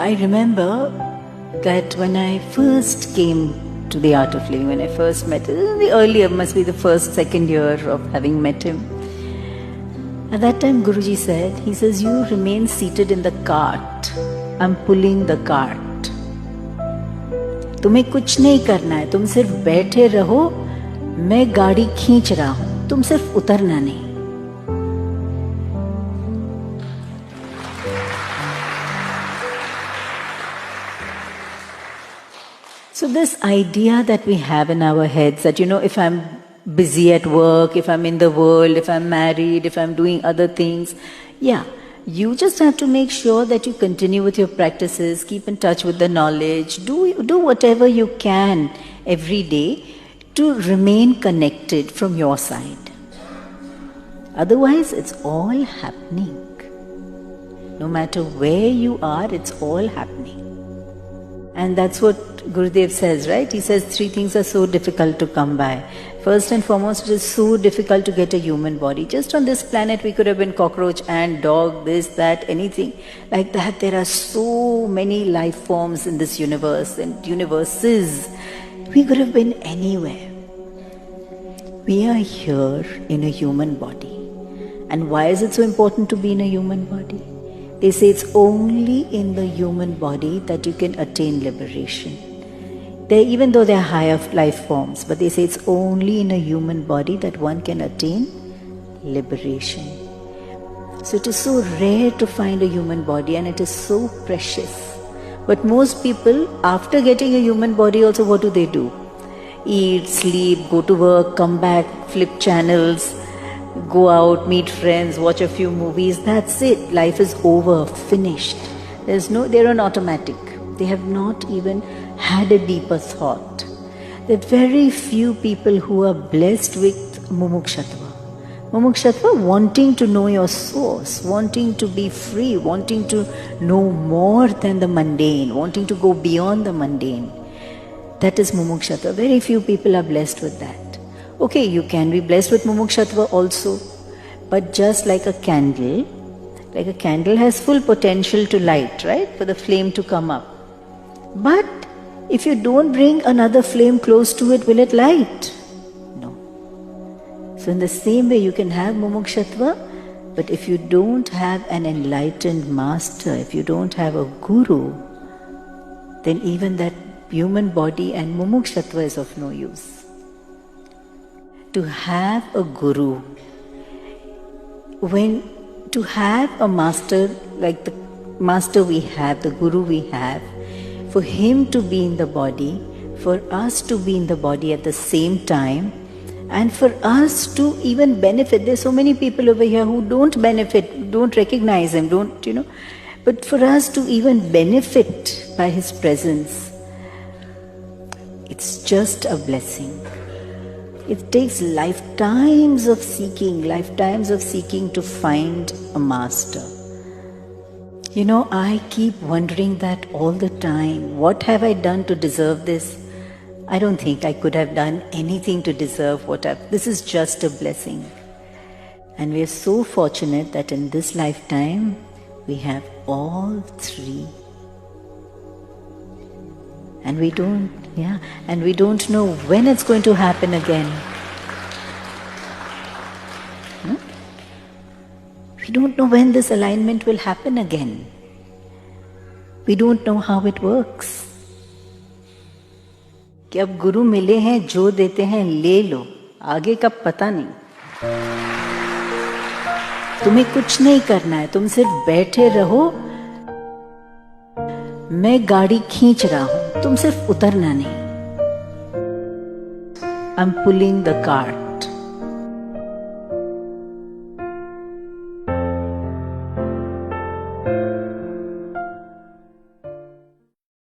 I remember that when I first came to the Art of Living, when I first met him, the earlier, must be the first, second year of having met him. At that time, Guruji said, he says, you remain seated in the cart. I'm pulling the cart. तुम्हें कुछ नहीं करना है, तुम सिर्फ बैठे रहो, मैं गाड़ी खींच रहा हूं, तुम सिर्फ उतरना नहीं. So this idea that we have in our heads that, if I'm busy at work, if I'm in the world, if I'm married, if I'm doing other things, you just have to make sure that you continue with your practices, keep in touch with the knowledge, do whatever you can every day to remain connected from your side. Otherwise, it's all happening. No matter where you are, it's all happening. And that's what Gurudev says, right? He says 3 things are so difficult to come by. First and foremost, it is so difficult to get a human body. Just on this planet, we could have been cockroach, ant, dog, this, that, anything like that. There are so many life forms in this universe and universes. We could have been anywhere. We are here in a human body. And why is it so important to be in a human body? They say it's only in the human body that you can attain liberation. Even though they are higher life forms, but they say it's only in a human body that one can attain liberation. So it is so rare to find a human body, and it is so precious. But most people, after getting a human body also, what do? Eat, sleep, go to work, come back, flip channels, go out, meet friends, watch a few movies. That's it. Life is over, finished. They're on automatic. They have not even had a deeper thought. There are very few people who are blessed with mumukshatva. Mumukshatva, wanting to know your source, wanting to be free, wanting to know more than the mundane, wanting to go beyond the mundane. That is mumukshatva. Very few people are blessed with that. Okay, you can be blessed with mumukshatva also, but just like a candle has full potential to light, right? For the flame to come up. But if you don't bring another flame close to it, will it light? No. So in the same way, you can have mumukshatva, but if you don't have an enlightened master, if you don't have a guru, then even that human body and mumukshatva is of no use. To have a guru, to have a master like the master we have, the guru we have, for him to be in the body, for us to be in the body at the same time, and for us to even benefit. There's so many people over here who don't benefit, don't recognize him, but for us to even benefit by his presence, it's just a blessing. It takes lifetimes of seeking to find a master. I keep wondering that all the time. What have I done to deserve this? I don't think I could have done anything to deserve this is just a blessing. And we are so fortunate that in this lifetime, we have all 3. And we don't know when it's going to happen again. We don't know when this alignment will happen again. We don't know how it works. कि अब गुरु मिले हैं, जो देते हैं ले लो, आगे का पता नहीं. तुम्हें कुछ नहीं करना है, तुम सिर्फ बैठे रहो, मैं गाड़ी खींच रहा हूं, तुम सिर्फ उतरना नहीं. I'm pulling the cart.